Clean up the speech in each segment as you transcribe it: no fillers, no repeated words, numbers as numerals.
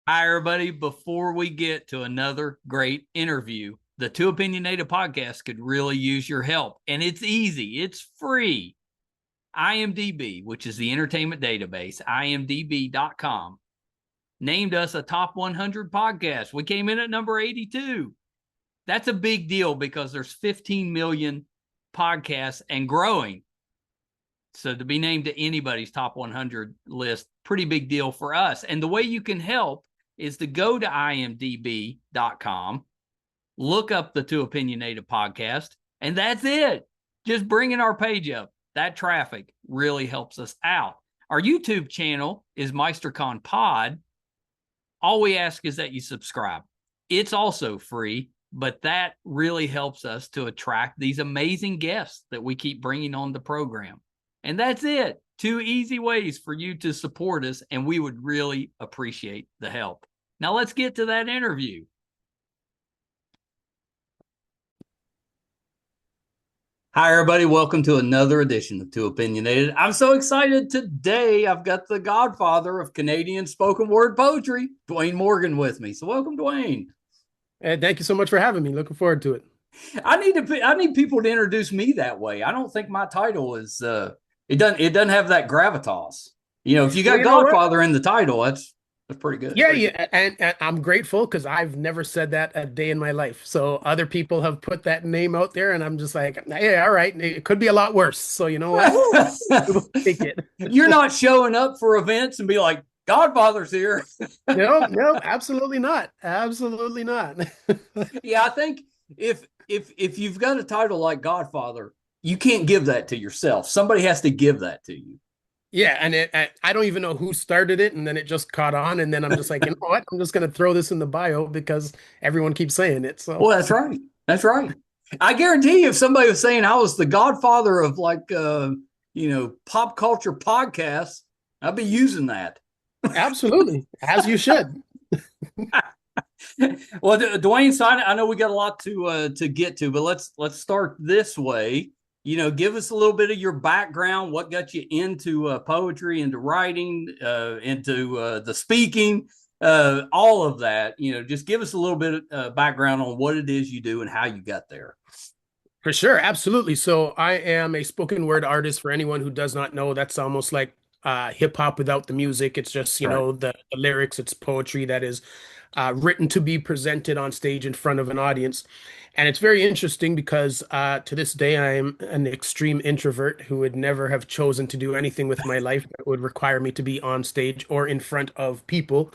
Hi, everybody. Before we get to another great interview, the Two Opinionated podcast could really use your help. And it's easy, it's free. IMDb, which is the entertainment database, imdb.com, named us a top 100 podcast. We came in at number 82. That's a big deal because there's 15 million podcasts and growing. So to be named to anybody's top 100 list, pretty big deal for us. And the way you can help is to go to imdb.com, look up the Two Opinionated podcast, and that's it. Just bringing our page up. That traffic really helps us out. Our YouTube channel is MeisterCon Pod. All we ask is that you subscribe. It's also free, but that really helps us to attract these amazing guests that we keep bringing on the program. And that's it. Two easy ways for you to support us, and we would really appreciate the help. Now let's get to that interview. Hi, everybody. Welcome to another edition of Two Opinionated. I'm so excited today. I've got the godfather of Canadian spoken word poetry, Dwayne Morgan, with me. So welcome, Dwayne. And thank you so much for having me. Looking forward to it. I need people to introduce me that way. I don't think my title is it doesn't have that gravitas. You know, if you got Godfather in the title, that's pretty good. Yeah. And I'm grateful because I've never said that a day in my life. So other people have put that name out there, and I'm just like, yeah, all right. It could be a lot worse. So you know what? We'll take it. You're not showing up for events and be like, Godfather's here. No, absolutely not. Absolutely not. Yeah, I think if you've got a title like Godfather, you can't give that to yourself. Somebody has to give that to you. Yeah, and I don't even know who started it, and then it just caught on, and then I'm just like, you know what? I'm just gonna throw this in the bio because everyone keeps saying it. So, Well, that's right. That's right. I guarantee you, if somebody was saying I was the godfather of pop culture podcasts, I'd be using that. absolutely, as you should. Well, Dwayne, so I know we got a lot to get to, but let's start this way. You know, give us a little bit of your background. What got you into poetry, into writing, into the speaking, all of that. You know, just give us a little bit of background on what it is you do and how you got there. For sure, absolutely. So I am a spoken word artist. For anyone who does not know, that's almost like hip hop without the music. It's just, Right. the lyrics, it's poetry that is written to be presented on stage in front of an audience. And it's very interesting because to this day, I am an extreme introvert who would never have chosen to do anything with my life that would require me to be on stage or in front of people.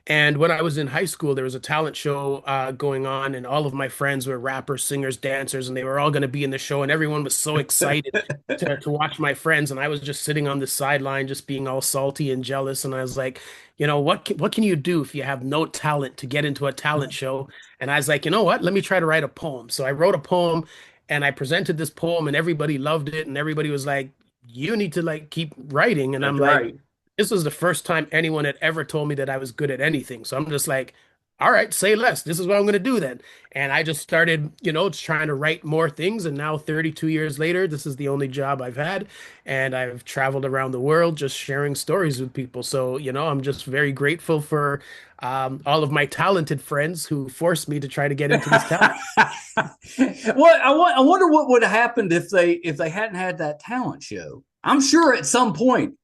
And when I was in high school, there was a talent show going on, and all of my friends were rappers, singers, dancers, and they were all going to be in the show. And everyone was so excited to watch my friends. And I was just sitting on the sideline, just being all salty and jealous. And I was like, what can you do if you have no talent to get into a talent show? And I was like, you know what? Let me try to write a poem. So I wrote a poem and I presented this poem, and everybody loved it. And everybody was like, you need to like keep writing. And That's I'm like, right. this was the first time anyone had ever told me that I was good at anything. So I'm just like, all right, say less. This is what I'm going to do then. And I just started, just trying to write more things. And now, 32 years later, this is the only job I've had. And I've traveled around the world just sharing stories with people. So, I'm just very grateful for all of my talented friends who forced me to try to get into this talent. Well, I wonder what would have happened if they hadn't had that talent show. I'm sure at some point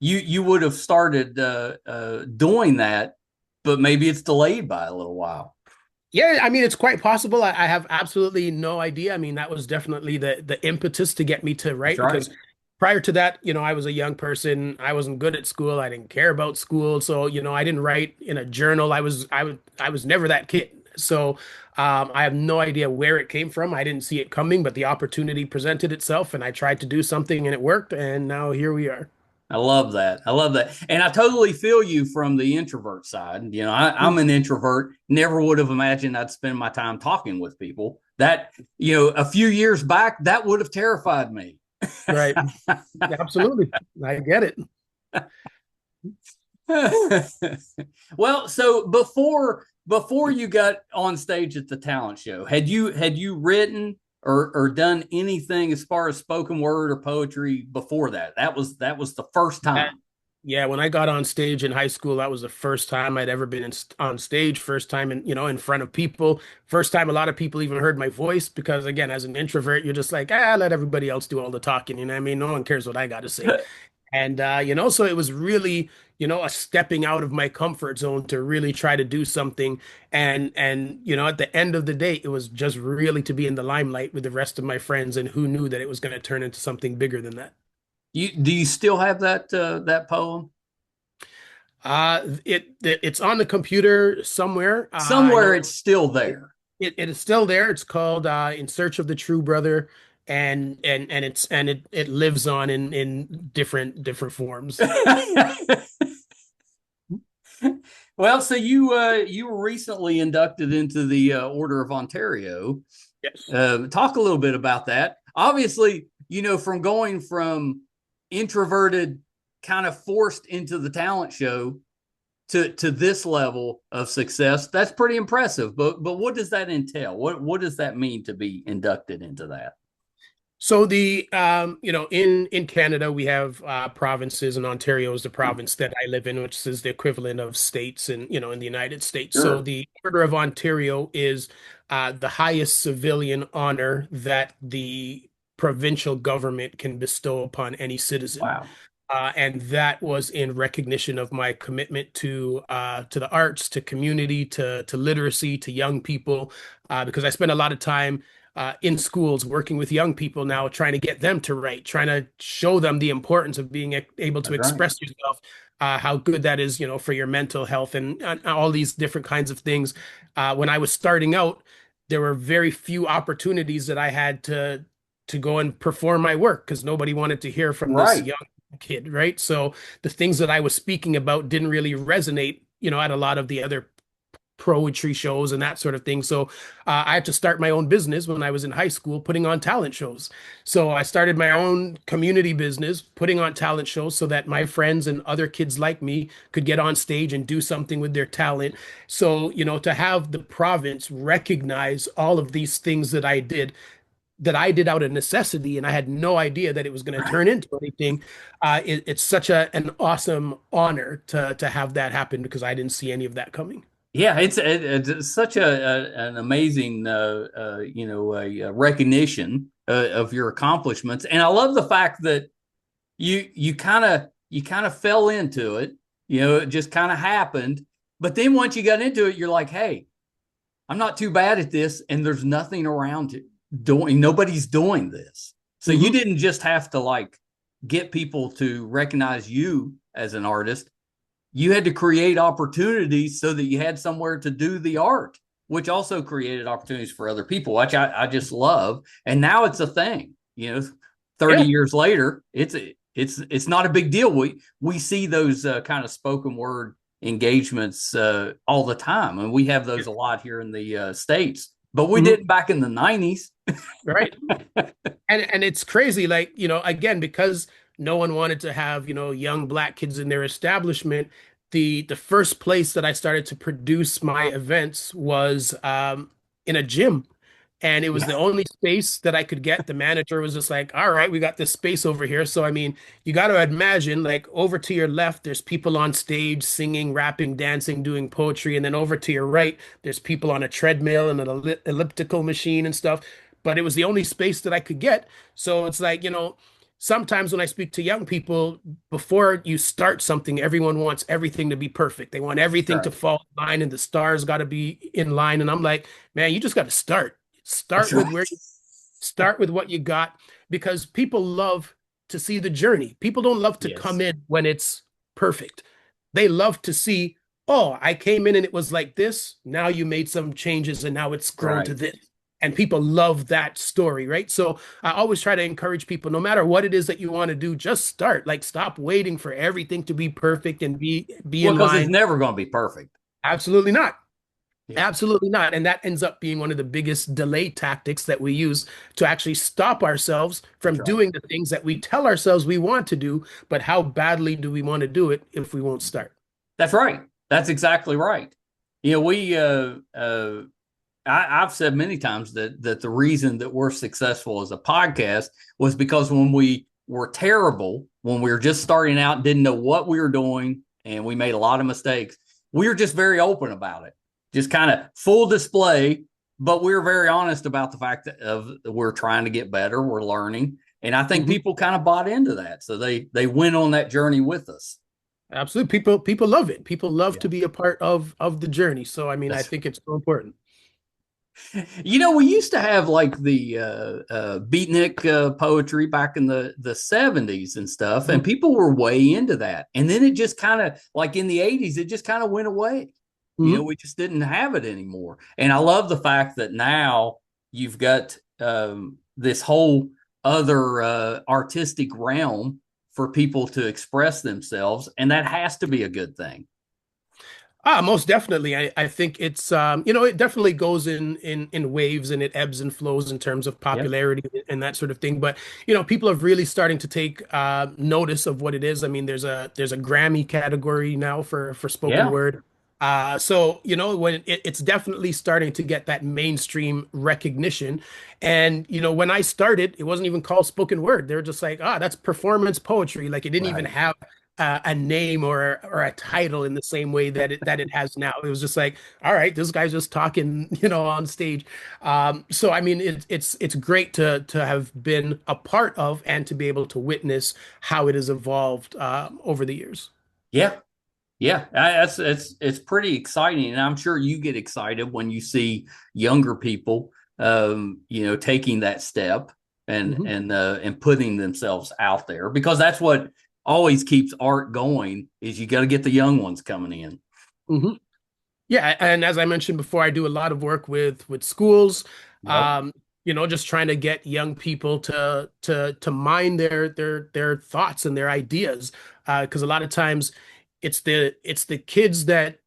you would have started doing that, but maybe it's delayed by a little while. Yeah, I mean, it's quite possible. I have absolutely no idea. I mean, that was definitely the impetus to get me to That's write right. because prior to that, I was a young person. I wasn't good at school. I didn't care about school. So, I didn't write in a journal. I was never that kid. So, I have no idea where it came from. I didn't see it coming, but the opportunity presented itself and I tried to do something and it worked. And now here we are. I love that. I love that. And I totally feel you from the introvert side. You know, I'm an introvert. Never would have imagined I'd spend my time talking with people. That, a few years back, that would have terrified me. Right. Absolutely. I get it. Well, so before you got on stage at the talent show, had you written or done anything as far as spoken word or poetry before that? That was the first time. Yeah, when I got on stage in high school, that was the first time I'd ever been on stage, first time in front of people, first time a lot of people even heard my voice because again, as an introvert, you're just like, let everybody else do all the talking, you know what I mean? No one cares what I got to say. And so it was really, a stepping out of my comfort zone to really try to do something. And at the end of the day, it was just really to be in the limelight with the rest of my friends and who knew that it was going to turn into something bigger than that. Do you still have that poem? It's on the computer somewhere. I Somewhere know it's still it, there. it is still there. It's called "In Search of the True Brother," and it lives on in different forms. Well, so you were recently inducted into the Order of Ontario. Yes. Talk a little bit about that. Obviously, from going from introverted, kind of forced into the talent show to this level of success, that's pretty impressive. But what does that entail? What does that mean to be inducted into that? So in Canada we have provinces, and Ontario is the province that I live in, which is the equivalent of states in the United States. So Sure. the Order of Ontario is the highest civilian honor that the provincial government can bestow upon any citizen. Wow. And that was in recognition of my commitment to the arts, to community, to literacy, to young people, because I spend a lot of time in schools working with young people now, trying to get them to write, trying to show them the importance of being able to That's right. express yourself, how good that is, for your mental health and all these different kinds of things. When I was starting out, there were very few opportunities that I had to go and perform my work because nobody wanted to hear from this Right. young kid, right? So the things that I was speaking about didn't really resonate, at a lot of the other poetry shows and that sort of thing. So I had to start my own business when I was in high school, putting on talent shows. So I started my own community business, putting on talent shows so that my friends and other kids like me could get on stage and do something with their talent. So, to have the province recognize all of these things that I did out of necessity, and I had no idea that it was going to turn into anything. It's such an awesome honor to have that happen because I didn't see any of that coming. Yeah, it's such an amazing recognition of your accomplishments, and I love the fact that you kind of fell into it. It just kind of happened, but then once you got into it, you're like, hey, I'm not too bad at this, and there's nothing around it doing. Nobody's doing this, so you Mhm. didn't just have to like get people to recognize you as an artist. You had to create opportunities so that you had somewhere to do the art, which also created opportunities for other people, which I just love. And now it's a thing. 30 Yeah. years later, it's not a big deal. We see those kind of spoken word engagements all the time, and we have those a lot here in the States. But we Mhm. did back in the 90s. Right. And it's crazy, like, again, because no one wanted to have, young black kids in their establishment, the first place that I started to produce my events was in a gym. And it was the Yeah, only space that I could get. The manager was just like, all right, we got this space over here. So, I mean, you got to imagine, like, over to your left, there's people on stage singing, rapping, dancing, doing poetry. And then over to your right, there's people on a treadmill and an elliptical machine and stuff. But it was the only space that I could get. So it's like, sometimes when I speak to young people, before you start something, everyone wants everything to be perfect. They want everything to right. fall in line and the stars got to be in line. And I'm like, man, you just got to start. That's Start with right. where you start with what you got because people love to see the journey. People don't love to come Yes, in when it's perfect. They love to see, oh, I came in and it was like this. Now you made some changes and now it's grown to right. this. And people love that story, right? So I always try to encourage people, no matter what it is that you want to do, just start. Like stop waiting for everything to be perfect and be Well, in because it's line. never going to be perfect. Absolutely not. Yeah, Absolutely not. And that ends up being one of the biggest delay tactics that we use to actually stop ourselves that's from right. doing the things that we tell ourselves we want to do, but how badly do we want to do it if we won't start? That's right. That's exactly right. We I've said many times that the reason that we're successful as a podcast was because when were terrible when we were just starting out, didn't know what we were doing, and we made a lot of mistakes. We were just very open about it, just kind of full display. But we were very honest about the fact that we're trying to get better, we're learning, and I think Mhm. people kind of bought into that, so they went on that journey with us. Absolutely. People love it. People love Yeah, to be a part of the journey. So I mean, I that's think it's so important. we used to have like the beatnik poetry back in the 70s and stuff, and Mhm. people were way into that. And then it just kind of like in the 80s, it just kind of went away. Mhm. We just didn't have it anymore. And I love the fact that now you've got this whole other artistic realm for people to express themselves, and that has to be a good thing. Most definitely. I think it's it definitely goes in waves and it ebbs and flows in terms of Yep. popularity and that sort of thing. But people are really starting to take notice of what it is. I mean, there's a Grammy category now for spoken Yeah. word. So when it's definitely starting to get that mainstream recognition. And when I started, it wasn't even called spoken word. They're just like, that's performance poetry. Like it didn't even Right. have a name or a title in the same way that it has now. It was just like, all right, this guy's just talking, on stage. So I mean, it's great to have been a part of and to be able to witness how it has evolved over the years. Yeah. Yeah, that's it's pretty exciting, and I'm sure you get excited when you see younger people, taking that step and Hmm. and putting themselves out there, because that's what always keeps art going. Is you got to get the young ones coming in. Hmm. Yeah, and as I mentioned before, I do a lot of work with schools, Yep. um, just trying to get young people to mine their thoughts and their ideas, because a lot of times it's the kids that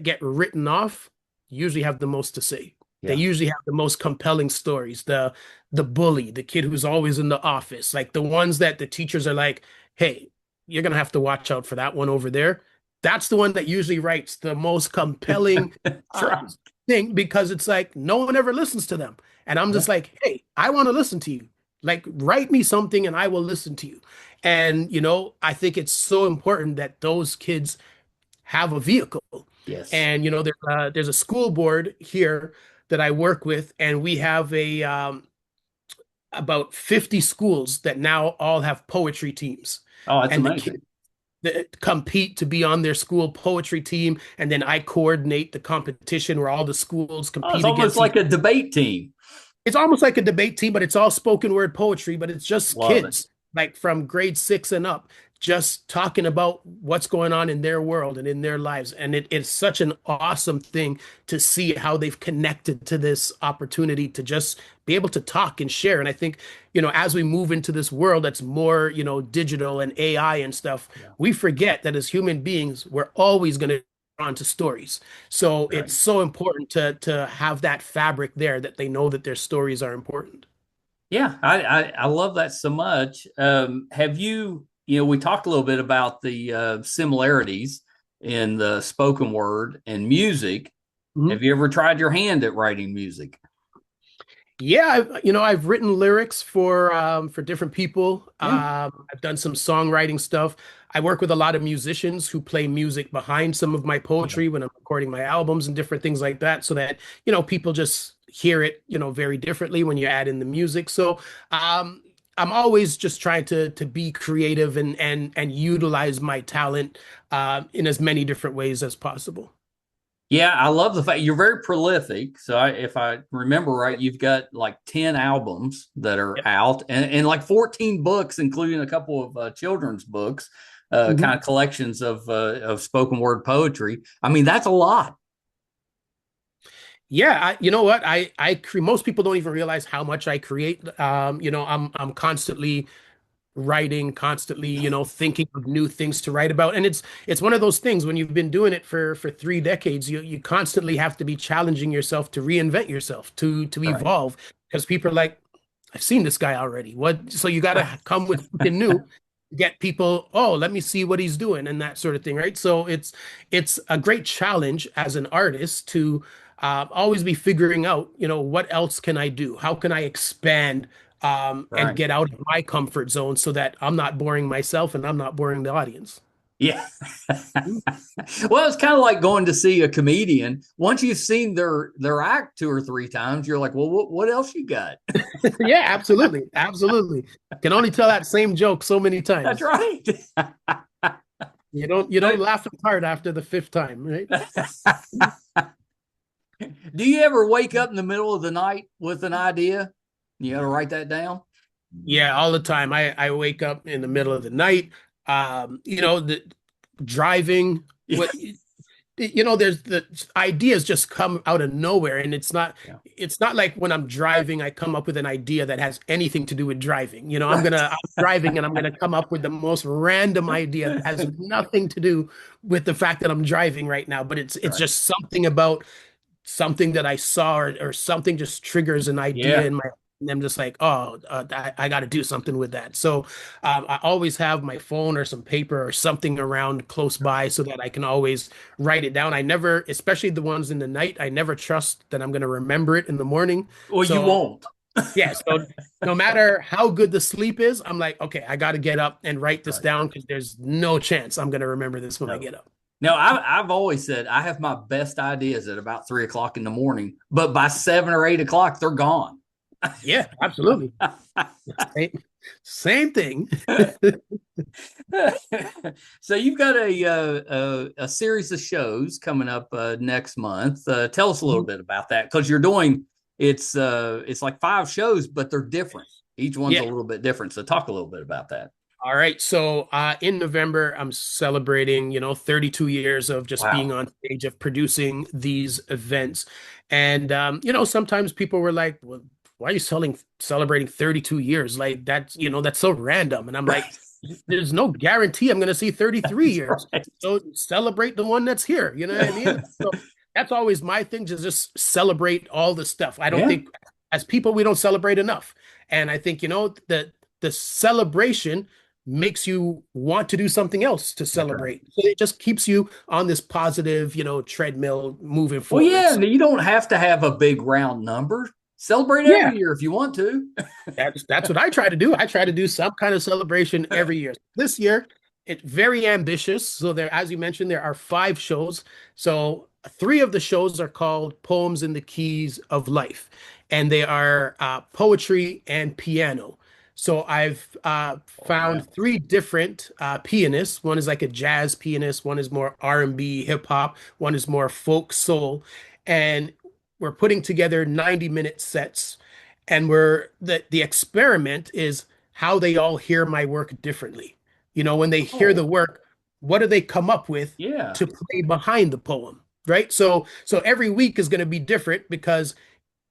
get written off usually have the most to say. They Yeah. usually have the most compelling stories. The bully, the kid who's always in the office, like the ones that the teachers are like, "Hey, you're gonna have to watch out for that one over there." That's the one that usually writes the most compelling That's uh, right. thing because it's like no one ever listens to them. And I'm Yeah. just like, hey, I want to listen to you. Like, write me something and I will listen to you. And, I think it's so important that those kids have a vehicle. Yes. And, there's a school board here that I work with, and we have about 50 schools that now all have poetry teams. Oh, that's And the kids amazing. that compete to be on their school poetry team, and then I coordinate the competition where all the schools Oh, it's compete almost against each. like a debate team. It's almost like a debate team, but it's all spoken word poetry, but it's just Love it. kids like from grade 6 and up just talking about what's going on in their world and in their lives. And it's such an awesome thing to see how they've connected to this opportunity to just be able to talk and share. And I think, as we move into this world that's more, digital and AI and stuff, Yeah. we forget that as human beings, we're always going to on to stories. So Right. it's so important to have that fabric there that they know that their stories are important. Yeah, I love that so much. Have you, we talked a little bit about the similarities in the spoken word and music. Mhm. Have you ever tried your hand at writing music? Yeah, I've written lyrics for different people. Yeah. I've done some songwriting stuff. I work with a lot of musicians who play music behind some of my Yeah. poetry when I'm recording my albums and different things like that, so that people just hear it very differently when you add in the music. So I'm always just trying to be creative and utilize my talent in as many different ways as possible. Yeah, I love the fact you're very prolific. So if I remember right, you've got like 10 albums that are Yep. out, and like 14 books, including a couple of children's books, kind Mhm. of collections of spoken word poetry. I mean, that's a lot. Yeah, you know what? Most people don't even realize how much I create. I'm constantly writing, constantly, thinking of new things to write about. And it's one of those things when you've been doing it for 3 decades, you constantly have to be challenging yourself to reinvent yourself, to Right. evolve. Because people are like, I've seen this guy already. What? So you got to come with something new, get people, oh, let me see what he's doing and that sort of thing, right? So it's a great challenge as an artist to always be figuring out, what else can I do? How can I expand and Right. get out of my comfort zone so that I'm not boring myself and I'm not boring the audience. Yeah. Well, it's kind of like going to see a comedian. Once you've seen their act two or three times, you're like, well, what else you got? Yeah, absolutely. Absolutely. Can only tell that same joke so many That's times. right. You don't laugh as hard after the fifth time, right? Do you ever wake up in the middle of the night with an idea? You got to write that down. Yeah, all the time. I wake up in the middle of the night. The driving, Yeah. what there's the ideas just come out of nowhere, and Yeah. it's not like when I'm driving, I come up with an idea that has anything to do with driving. Right. I'm driving and I'm gonna come up with the most random idea that has nothing to do with the fact that I'm driving right now, but it's Right. just something about something that I saw, or something just triggers an idea Yeah. in my, and I'm just like, oh, I got to do something with that. So I always have my phone or some paper or something around close by so that I can always write it down. I never, especially the ones in the night, I never trust that I'm going to remember it in the morning. Well, you So won't. yeah, so no matter how good the sleep is, I'm like, okay, I got to get up and write this Right. down because there's no chance I'm going to remember this when I No. get up. No, I've always said I have my best ideas at about 3 o'clock in the morning, but by 7 or 8 o'clock, they're gone. Yeah, absolutely. Same, same thing. So you've got a series of shows coming up next month. Tell us a little bit about that because you're doing it's like 5 shows, but they're different. Each one's a Yeah. little bit different. So talk a little bit about that. All right. So in November, I'm celebrating, 32 years of just being Wow. on stage, of producing these events. And sometimes people were like, well, why are you celebrating 32 years? Like that's so random. And I'm like, Right. there's no guarantee I'm gonna see 33 That's years. right. So celebrate the one that's here. You know what I mean? So that's always my thing, to just celebrate all the stuff. I don't Yeah. think as people we don't celebrate enough. And I think, that the celebration makes you want to do something else to That's right. celebrate. So it just keeps you on this positive, treadmill moving Well, forward. yeah, So you don't have to have a big round number. Celebrate yeah, every year if you want to. that's what I try to do. I try to do some kind of celebration every year. This year, it's very ambitious. So there, as you mentioned, there are 5 shows. So 3 of the shows are called Poems in the Keys of Life, and they are poetry and piano. So I've Wow. found 3 different pianists. One is like a jazz pianist, one is more R&B, hip hop, one is more folk soul, and we're putting together 90-minute sets. And the experiment is how they all hear my work differently. When they hear the Oh, work, what do they come up with yeah. to play behind the poem, right? So every week is going to be different because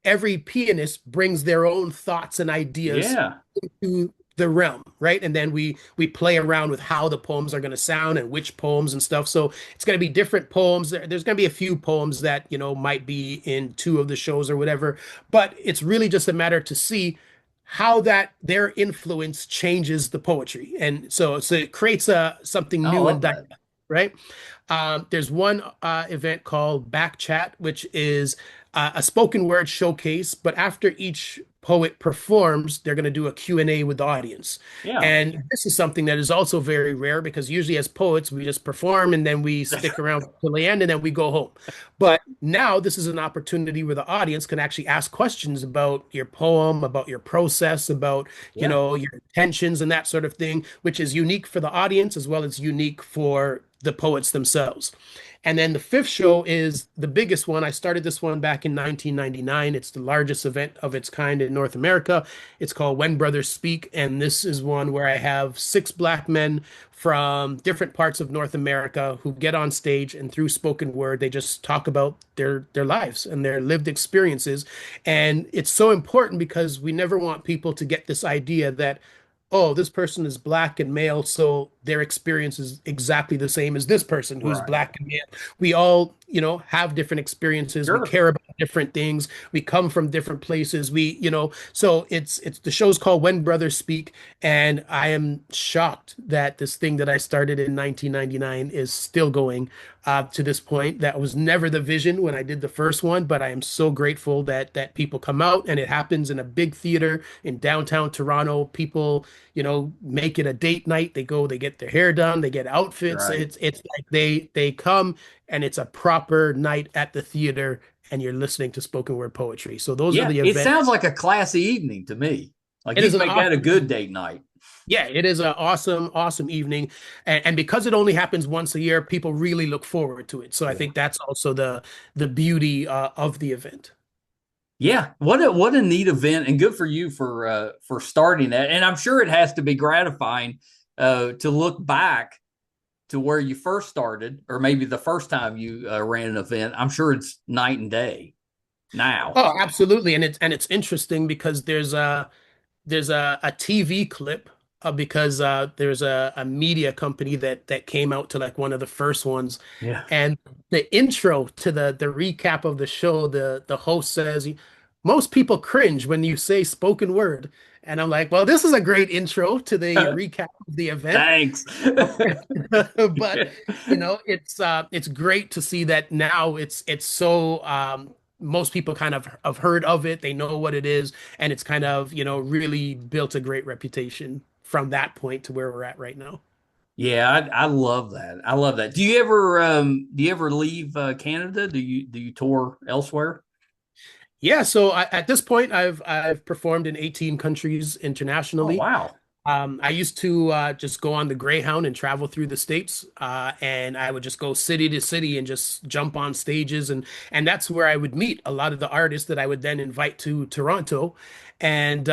every pianist brings their own thoughts and ideas Yeah. to the realm, right? And then we play around with how the poems are going to sound and which poems and stuff. So it's going to be different poems. There's going to be a few poems that, might be in 2 of the shows or whatever, but it's really just a matter to see how that their influence changes the poetry. And so it creates something I new and love dynamic, that. right? There's one event called Back Chat, which is a spoken word showcase, but after each poet performs, they're going to do a Q&A with the audience. Yeah. And this is something that is also very rare because usually as poets, we just perform and then we stick around till the end and then we go home. But now this is an opportunity where the audience can actually ask questions about your poem, about your process, about, Yeah. your intentions and that sort of thing, which is unique for the audience as well as unique for the poets themselves. And then the 5th show is the biggest one. I started this one back in 1999. It's the largest event of its kind in North America. It's called When Brothers Speak. And this is one where I have 6 Black men from different parts of North America who get on stage, and through spoken word, they just talk about their lives and their lived experiences. And it's so important because we never want people to get this idea that, oh, this person is Black and male, so their experience is exactly the same as this person who's Right. Black and male. We all have different experiences. We Sure. care about different things. We come from different places. So it's the show's called When Brothers Speak, and I am shocked that this thing that I started in 1999 is still going to this point. That was never the vision when I did the first one, but I am so grateful that people come out and it happens in a big theater in downtown Toronto. People, make it a date night. They go, they get their hair done, they get outfits. Right. It's like they come and it's a proper night at the theater and you're listening to spoken word poetry. So those are Yeah. the It events. sounds like a classy evening to me. Like It is you'd an make that a awesome good date night. Yeah, it is an awesome, awesome evening. And because it only happens once a year, people really look forward to it. So I Yeah. think that's also the beauty of the event. Yeah, what a neat event, and good for you for starting that. And I'm sure it has to be gratifying to look back to where you first started, or maybe the first time you ran an event. I'm sure it's night and day now. Oh, absolutely. And it's interesting because there's a TV clip because there's a media company that came out to like one of the first ones, Yeah. and the intro to the recap of the show, the host says, "Most people cringe when you say spoken word," and I'm like, "Well, this is a great intro to the recap of the event." Thanks. But it's great to see that now it's so most people kind of have heard of it, they know what it is, and it's kind of really built a great reputation from that point to where we're at right now. Yeah, I love that. I love that. Do you ever leave Canada? Do you tour elsewhere? Yeah, so at this point I've performed in 18 countries Oh internationally. wow. I used to just go on the Greyhound and travel through the states, and I would just go city to city and just jump on stages, and that's where I would meet a lot of the artists that I would then invite to Toronto. And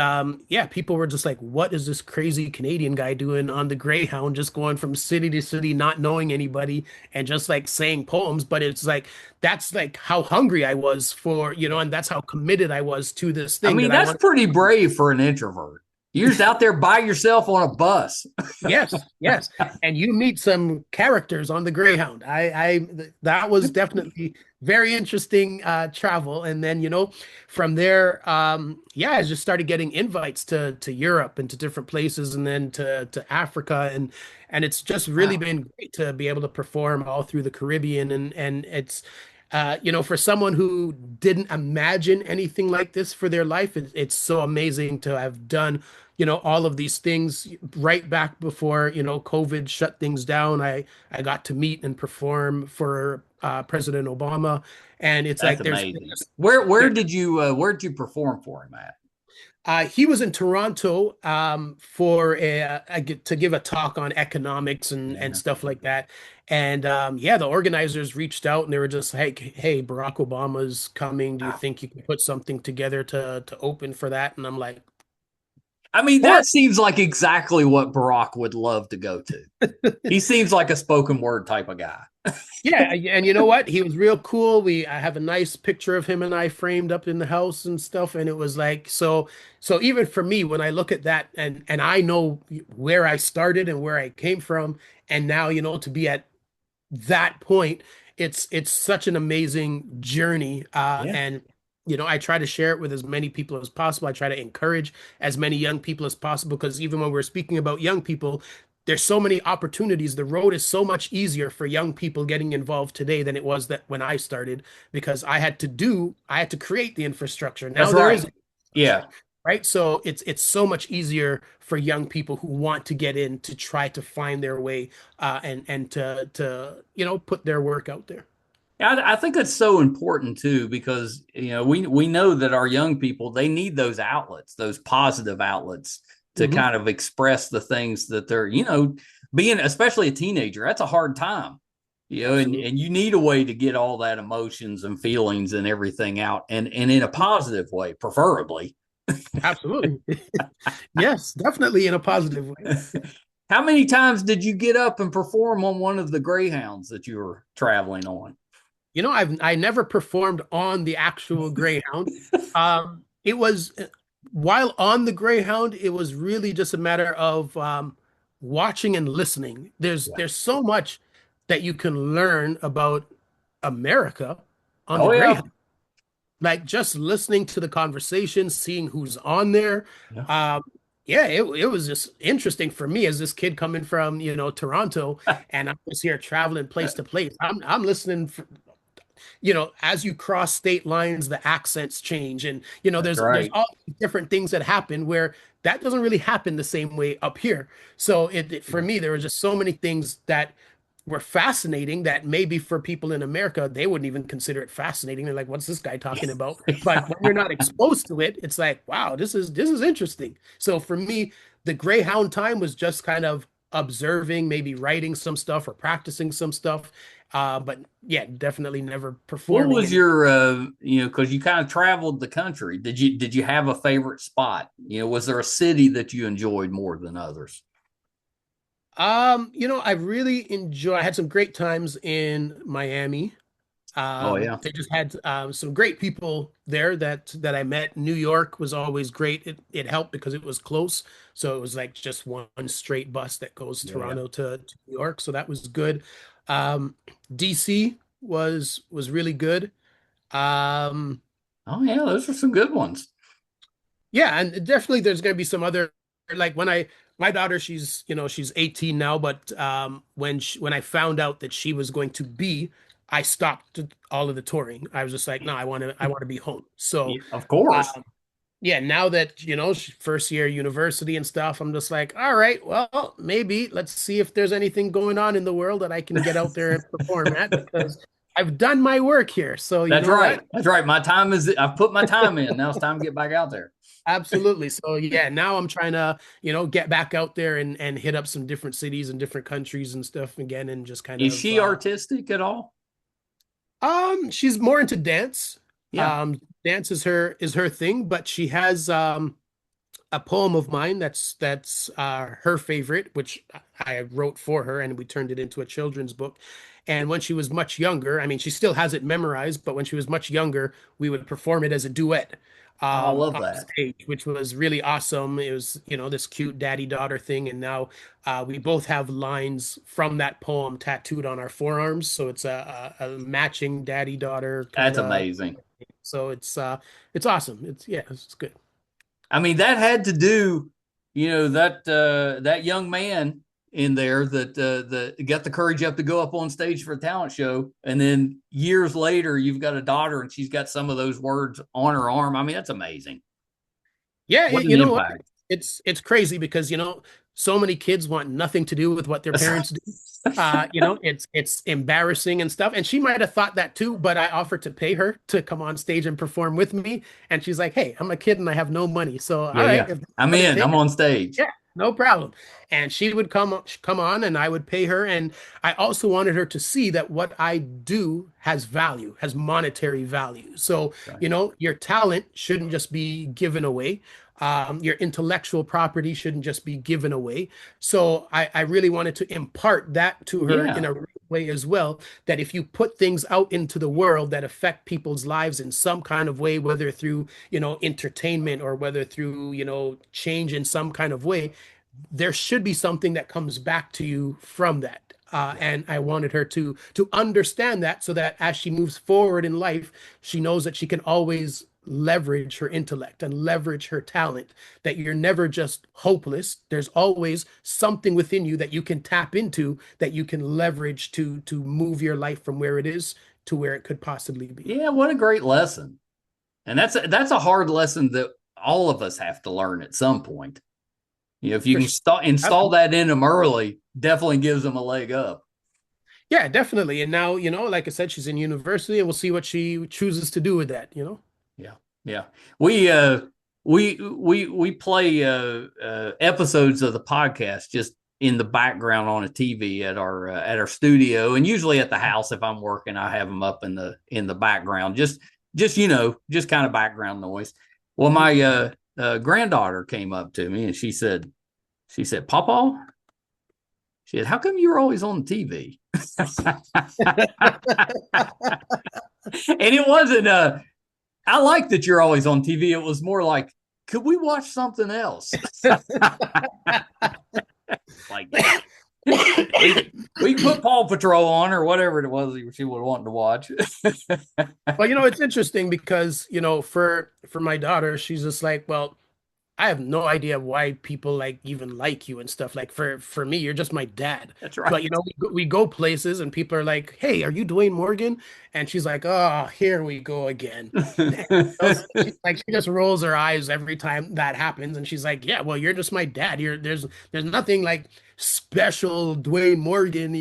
yeah, people were just like, "What is this crazy Canadian guy doing on the Greyhound, just going from city to city, not knowing anybody, and just like saying poems?" But it's like that's like how hungry I was for, and that's how committed I was to this I thing mean, that I that's want. pretty brave for an introvert. You're just out there by yourself on a bus. Yes, yes. And you meet some characters on the Greyhound. That was definitely very interesting travel. And then, from there, yeah, I just started getting invites to Europe and to different places and then to Africa. And it's just really Wow. been great to be able to perform all through the Caribbean. And it's for someone who didn't imagine anything like this for their life, it's so amazing to have done all of these things right back before, COVID shut things down. I got to meet and perform for President Obama, and it's That's like amazing. Where did you perform for him at? he was in Toronto for to give a talk on economics and Yeah. stuff like that. And yeah, the organizers reached out and they were just like, "Hey, Barack Obama's coming. Do you Wow. think you can put something together to open for that?" And I'm like, I mean, "Course." that seems like exactly what Barack would love to go to. He seems like a spoken word type of guy. Yeah, and you know what? He was real cool. I have a nice picture of him and I framed up in the house and stuff, and it was like so even for me when I look at that and I know where I started and where I came from, and now to be at that point, it's such an amazing journey. Yeah. And I try to share it with as many people as possible. I try to encourage as many young people as possible because even when we're speaking about young people, there's so many opportunities. The road is so much easier for young people getting involved today than it was that when I started because I had to create the infrastructure. That's Now there is right. Yeah. infrastructure, right? So it's so much easier for young people who want to get in to try to find their way and to put their work out there. I think that's so important too, because we know that our young people, they need those outlets, those positive outlets to Hmm. kind of express the things that they're, being especially a teenager, that's a hard time. And Absolutely. you need a way to get all that emotions and feelings and everything out, and in a positive way, preferably. Absolutely. Yes, definitely in a positive way. How many times did you get up and perform on one of the Greyhounds that you were traveling on? I never performed on the actual Greyhound. It was while on the Greyhound, it was really just a matter of watching and listening. There's Yeah. there's so much that you can learn about America on the Oh yeah. Greyhound. Like just listening to the conversation, seeing who's on there. Yeah. Um, yeah, it was just interesting for me as this kid coming from, Toronto, and I'm just here traveling place to place. I'm listening for, as you cross state lines, the accents change, and That's there's right. all these different things that happen where that doesn't really happen the same way up here. So for me, there were just so many things that were fascinating that maybe for people in America, they wouldn't even consider it fascinating. They're like, what's this guy talking about? But when you're not exposed to it, it's like, wow, this is interesting. So for me, the Greyhound time was just kind of observing, maybe writing some stuff or practicing some stuff. But yeah, definitely never What performing. was And your because you kind of traveled the country. Did you have a favorite spot? Was there a city that you enjoyed more than others? I really enjoy. I had some great times in Miami. Oh yeah. They just had some great people there that I met. New York was always great. It helped because it was close, so it was like just one straight bus that goes Yeah, yeah. Toronto to New York, so that was good. Um, DC was really good. Um, Oh yeah, those are some good ones. Yeah, and definitely there's going to be some other like my daughter, she's 18 now, but when I found out that she was going to be, I stopped all of the touring. I was just like, no, I want to be home. So Yeah, of course. yeah, now that first year university and stuff, I'm just like, all right, well, maybe let's see if there's anything going on in the world that I can get out there and perform at because I've done my work here. So you That's know right. what? That's right. I've put my time in. Now it's time to get back out there. Absolutely. So yeah, now I'm trying to, get back out there and hit up some different cities and different countries and stuff again and just kind Is of she artistic at all? she's more into dance. Yeah. Dance is her thing, but she has a poem of mine that's her favorite, which I wrote for her, and we turned it into a children's book. And when she was much younger, I mean, she still has it memorized, but when she was much younger, we would perform it as a duet Oh, I love on that. stage, which was really awesome. It was, this cute daddy-daughter thing, and now we both have lines from that poem tattooed on our forearms, so it's a matching daddy-daughter kind That's of. amazing. So it's awesome. It's good. I mean, that had to do, that young man in there that got the courage up to go up on stage for a talent show, and then years later, you've got a daughter and she's got some of those words on her arm. I mean, that's amazing. Yeah, What an you know what? impact. It's crazy because so many kids want nothing to do with what their parents do. It's embarrassing and stuff. And she might have thought that too, but I offered to pay her to come on stage and perform with me. And she's like, "Hey, I'm a kid and I have no money. So Yeah, all right, yeah. if that's I'm what it in. I'm takes, on stage. yeah, no problem." And she would come on and I would pay her. And I also wanted her to see that what I do has value, has monetary value. So, Right. your talent shouldn't just be given away. Your intellectual property shouldn't just be given away. So I really wanted to impart that to her in Yeah. a real way as well, that if you put things out into the world that affect people's lives in some kind of way, whether through, entertainment or whether through, change in some kind of way, there should be something that comes back to you from that. And I wanted her to understand that so that as she moves forward in life, she knows that she can always leverage her intellect and leverage her talent, that you're never just hopeless. There's always something within you that you can tap into, that you can leverage to move your life from where it is to where it could possibly be. Yeah, what a great lesson. And that's a hard lesson that all of us have to learn at some point. If you For can sure. install that in them early, definitely gives them a leg up. Yeah, definitely. And now, like I said, she's in university and we'll see what she chooses to do with that. Yeah, yeah. We play episodes of the podcast just in the background on a TV at our studio, and usually at the house if I'm working, I have them up in the background, just kind of background noise. Well, Mhm. my granddaughter came up to me and she said, Papa, she said, how come you're always on TV? And it wasn't I like that you're always on TV. It was more like, could we watch something else? Like, yeah. We can put Paw Patrol on or whatever it was she would want to watch. Well, it's interesting because, for my daughter, she's just like, well, I have no idea why people like even like you and stuff. Like for me, you're just my dad. That's right. But we go places and people are like, "Hey, are you Dwayne Morgan?" And she's like, "Oh, here we go again." And she's like, she just rolls her eyes every time that happens, and she's like, "Yeah, well, you're just my dad. There's nothing like special Dwayne Morgan,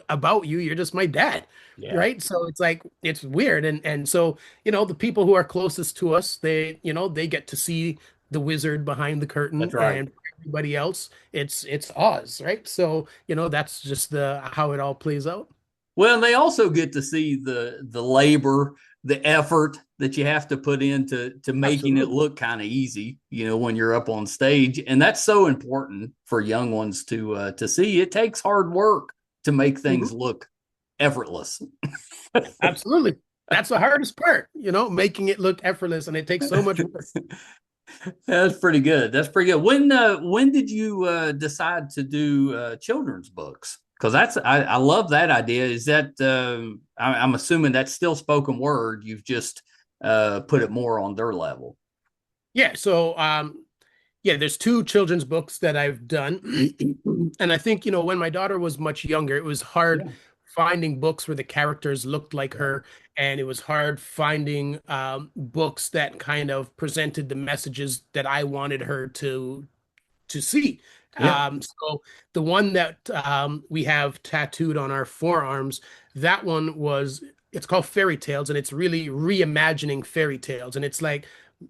about you. You're just my dad." Yeah, Right? So it's like it's weird. And so, the people who are closest to us, they get to see the wizard behind the that's curtain, right. and for everybody else it's Oz, right? So that's just the how it all plays out. Well, they also get to see the labor, the effort that you have to put into making it Absolutely. look kind of easy, when you're up on stage, and that's so important for young ones to see. It takes hard work to make things Mhm. look effortless. Absolutely. That's the hardest part, making it look effortless, and it takes so much work. That's pretty good. That's pretty good. When did you decide to do children's books? Because I love that idea. Is that I'm assuming that's still spoken word. You've just put it more on their level. Yeah, so yeah, there's two children's books that I've done. And I think, when my daughter was much younger, it was hard Yeah. finding books where the characters looked like Right. her, and it was hard finding books that kind of presented the messages that I wanted her to see. Yeah. So the one that we have tattooed on our forearms, that one it's called Fairy Tales, and it's really reimagining fairy tales. And it's like,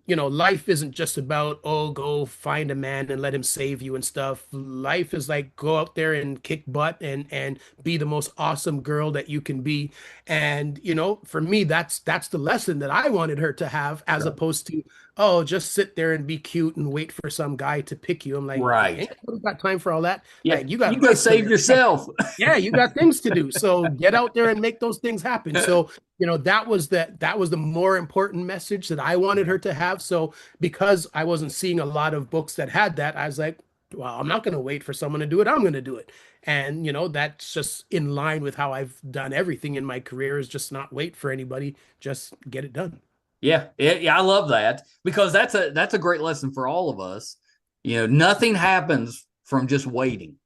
life isn't just about, oh, go find a man and let him save you and stuff. Life is like go out there and kick butt and be the most awesome girl that you can be. And for me, that's the lesson that I wanted her to have, as Right. opposed to, oh, just sit there and be cute and wait for some guy to pick you. I'm like, Right. ain't nobody got time for all that. Yeah. Like, you got You go life to save live. yourself. Yeah, you got things to do. So get out there and make those things happen. So, that was the more important message that I wanted her to have. So because I wasn't seeing a lot of books that had that, I was like, well, I'm not going to wait for someone to do it. I'm going to do it. And, that's just in line with how I've done everything in my career, is just not wait for anybody, just get it done. Yeah, yeah, I love that because that's a great lesson for all of us. Nothing happens from just waiting.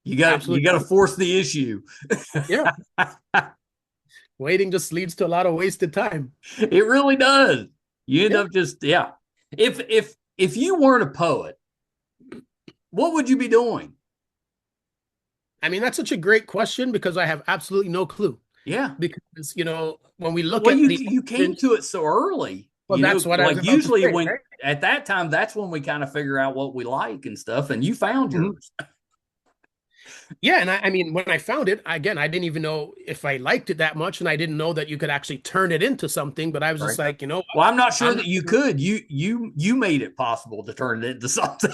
You got to Absolutely. force the issue. Yeah. Waiting just leads to a lot of wasted time. It really does. You end Yeah. up just yeah. If you weren't a poet, what would you be doing? I mean, that's such a great question because I have absolutely no clue. Yeah. Because, when we look Well, at the you came origin, to it so early. well, that's what I was Like about to usually say, when right? at that time, that's when we kind of figure out what we like and stuff. And you found Mhm. yours, Yeah, and I mean, when I found it, again, I didn't even know if I liked it that much, and I didn't know that you could actually turn it into something. But I was just right? like, Well, I'm not sure I'm that not you gonna. could. You made it possible to turn it into something.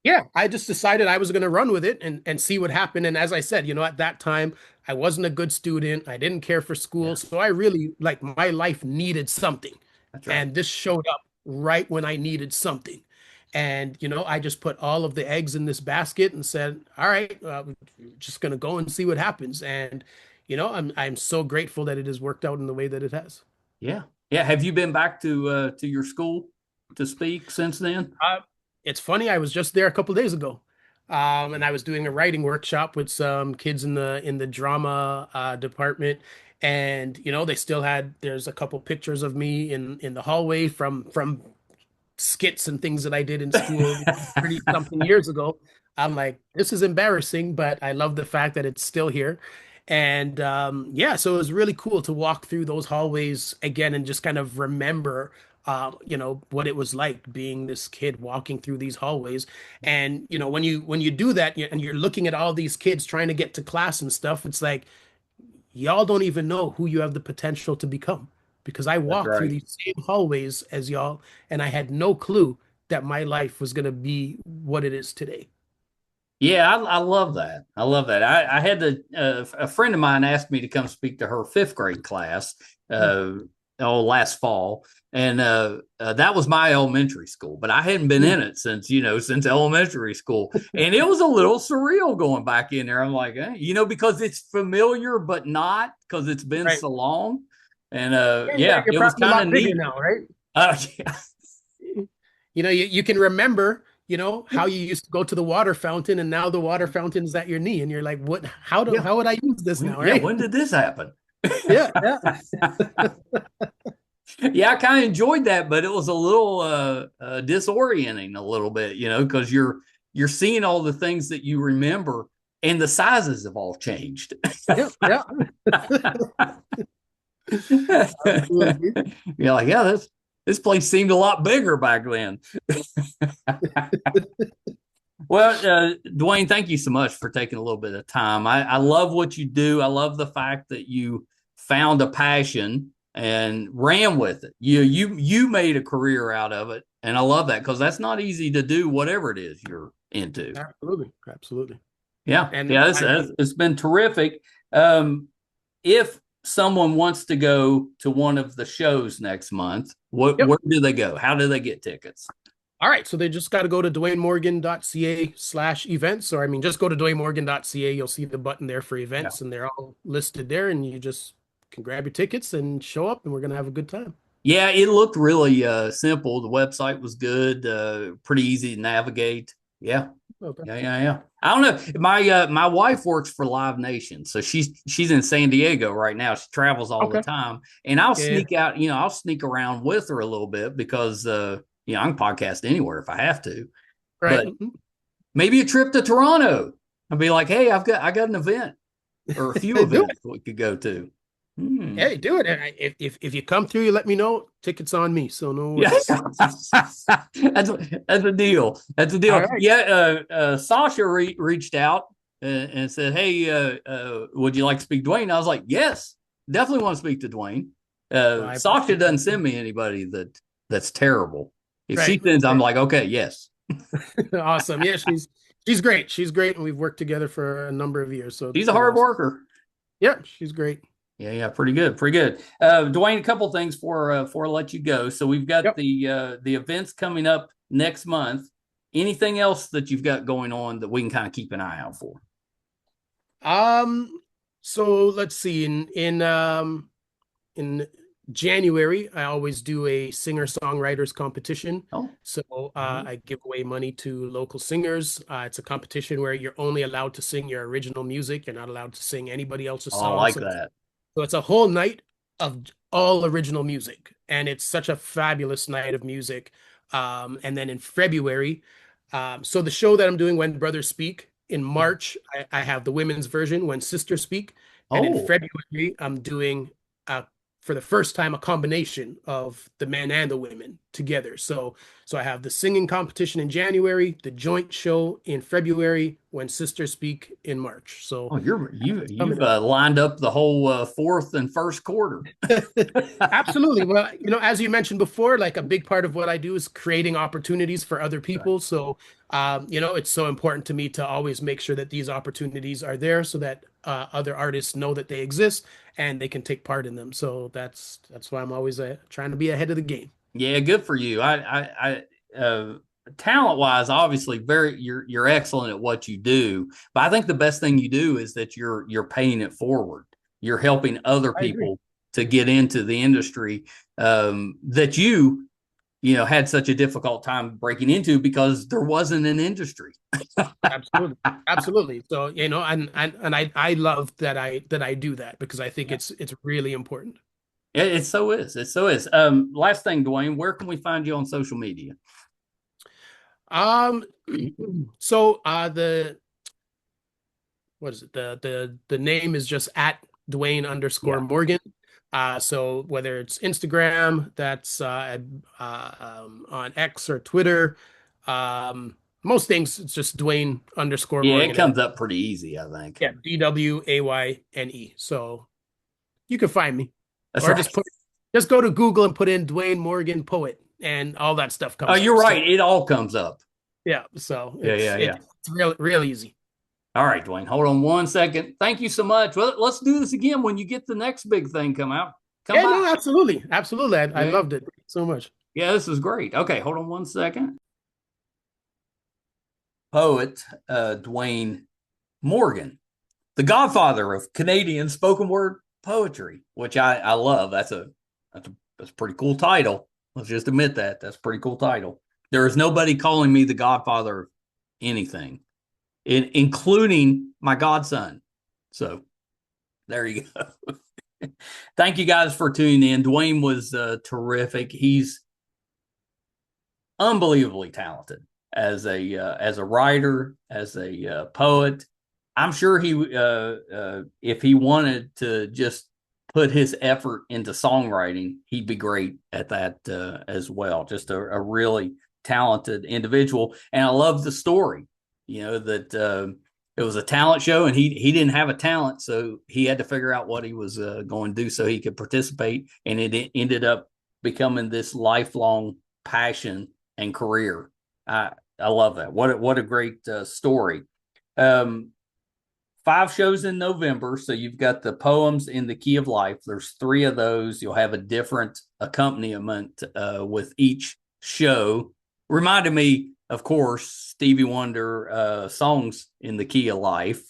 Yeah, I just decided I was going to run with it and see what happened. And as I said, at that time, I wasn't a good student. I didn't care for Yeah, school, so I really like my life needed something, that's right. and this showed up right when I needed something. And I just put all of the eggs in this basket and said, "All right, we're just going to go and see what happens." And I'm so grateful that it has worked out in the way that it has. Yeah, yeah. Have you been back to your school to speak since then? Uh, it's funny. I was just there a couple days ago, and I was doing a writing workshop with some kids in the drama department, and they still had. There's a couple pictures of me in the hallway from skits and things that I did in school 30 something years ago. I'm like, this is embarrassing, but I love the fact that it's still here. And yeah, so it was really cool to walk through those hallways again and just kind of remember, what it was like being this kid walking through these hallways. And when you do that and you're looking at all these kids trying to get to class and stuff, it's like y'all don't even know who you have the potential to become, because I That's walked through right. these same hallways as y'all, and I had no clue that my life was going to be what it is today. Yeah, I love that. I love that. I had a friend of mine asked me to come speak to her fifth grade class. last fall. And that was my elementary school, but I hadn't been in it since elementary school. And it was a little surreal going back in there. I'm like, because it's familiar, but not, because it's been Right. so long. And You're it was probably a kind lot of bigger neat. now, right? Yeah. You can remember, how you used to go to the water fountain, and now the water fountain's at your knee, and you're like, what? How would I use this now, Yeah, right? when did this happen? Yeah, yeah. Yeah, I kind of enjoyed that, but it was a little disorienting a little bit, because you're seeing all the things that you remember, and the sizes have all changed. Yeah, yeah. Absolutely. You're like, yeah, this place seemed a lot bigger back then. Well, Dwayne, thank you so much for taking a little bit of time. I love what you do. I love the fact that you found a passion and ran with it. You made a career out of it, and I love that, because that's not easy to do, whatever it is you're into. Absolutely. Absolutely. Yeah, And yeah, it's been terrific. If someone wants to go to one of the shows next month, where do they go? How do they get tickets? All right, so they just got to go to dwaynemorgan.ca/events, or just go to dwaynemorgan.ca. You'll see the button there for events, and they're all listed there, and you just can grab your tickets and show up, and we're gonna have a good time. Yeah, it looked really simple. The website was good, pretty easy to navigate. Yeah. Okay. Yeah. I don't know. My wife works for Live Nation, so she's in San Diego right now. She travels all the time, and I'll sneak out. I'll sneak around with her a little bit, because I can podcast anywhere if I have to. Right. But maybe a trip to Toronto. I'll be like, hey, I got an event or a few events we could go to. Hey, do it. And if you come through, you let me know. Tickets on me. So no worries. That's a deal. That's a deal. Right. Yeah. Sasha reached out and said, hey, would you like to speak to Dwayne? I was like, yes, definitely want to speak to Dwayne. Sasha doesn't send me anybody that's terrible. If she sends, I'm like, okay, yes. Awesome. Yeah, she's great. She's great, and we've worked together for a number of years. So she's a hard worker. Yeah, she's great. Yeah, pretty good. Dwayne, a couple things before I let you go. So we've got the events coming up next month. Anything else that you've got going on that we can kind of keep an eye out for? So let's see. In January, I always do a singer-songwriters competition. So I give away money to local singers. It's a competition where you're only allowed to sing your original music. You're not allowed to sing anybody else's song. I like that. So it's a whole night of all original music, and it's such a fabulous night of music. And then in February, so the show that I'm doing, When Brothers Speak, in March, I have the women's version, When Sisters Speak. And in February, I'm doing, for the first time, a combination of the men and the women together. So I have the singing competition in January, the joint show in February, When Sisters Speak in March. So you've lined up the whole fourth and first quarter. Absolutely. Well, as you mentioned before, like a big part of what I do is creating opportunities for other people. Right. So, it's so important to me to always make sure that these opportunities are there so that other artists know that they exist and they can take part in them. So that's why I'm always trying to be ahead of the game. Yeah, good for you. Talent wise, obviously, you're excellent at what you do. But I think the best thing you do is that you're paying it forward. You're helping other people to get into the industry that you had such a difficult time breaking into because there wasn't an industry. Absolutely. So and I love that I do that because I think it's really important. It so is. Last thing, Dwayne, where can we find you on social media? So the name is just at Dwayne_Morgan. So whether it's Instagram, that's on X or Twitter, most things it's just Dwayne_Morgan. Yeah, it comes up pretty easy, I think. Yeah, DWAYNE. So you can find me. That's or right. just go to Google and put in Dwayne Morgan poet, and all that stuff comes up. Oh, you're right. It all comes up. Yeah. So it's real easy. All right, Dwayne, hold on one second. Thank you so much. Well, let's do this again when you get the next big thing come out. Come Yeah, by. no, absolutely. Absolutely. I Yeah. loved it so much. Yeah, this is great. Okay, hold on one second. Poet Dwayne Morgan, the godfather of Canadian spoken word poetry, which I love. That's a pretty cool title. Let's just admit that. That's a pretty cool title. There is nobody calling me the godfather of anything, including my godson. So there you go. Thank you guys for tuning in. Dwayne was terrific. He's unbelievably talented as a writer, as a poet. I'm sure if he wanted to just put his effort into songwriting, he'd be great at that as well. Just a really talented individual, and I love the story. You know that it was a talent show, and he didn't have a talent, so he had to figure out what he was going to do so he could participate, and it ended up becoming this lifelong passion and career. I love that. What a great story. Um, 5 shows in November. So you've got the poems in the key of life. There's 3 of those. You'll have a different accompaniment with each show. Reminded me, of course, Stevie Wonder songs in the key of life.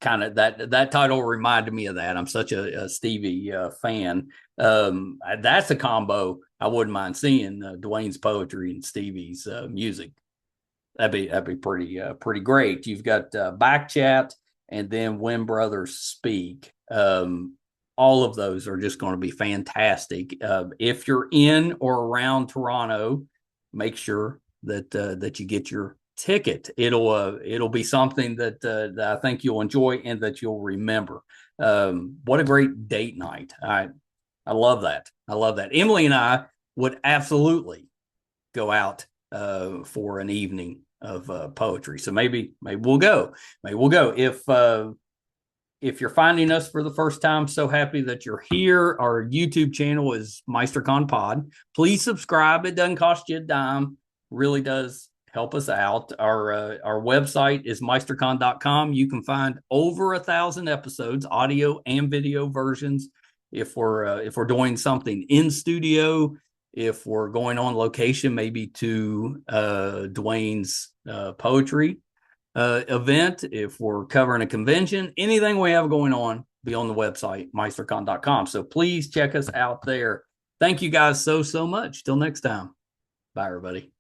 Kind of that title reminded me of that. I'm such a Stevie fan. That's a combo I wouldn't mind seeing, Dwayne's poetry and Stevie's music. That'd be pretty great. You've got Back Chat and then When Brothers Speak. All of those are just going to be fantastic. If you're in or around Toronto, make sure that you get your ticket. It'll be something that I think you'll enjoy and that you'll remember. What a great date night! I love that. I love that. Emily and I would absolutely go out for an evening of poetry. So maybe we'll go. Maybe we'll go. If you're finding us for the first time, so happy that you're here. Our YouTube channel is MeisterCon Pod. Please subscribe. It doesn't cost you a dime. Really does help us out. Our website is meistercon.com. You can find over 1,000 episodes, audio and video versions. If we're doing something in studio, if we're going on location, maybe to Dwayne's poetry event, if we're covering a convention, anything we have going on, be on the website, meistercon.com. So please check us out there. Thank you guys so much. Till next time. Bye, everybody.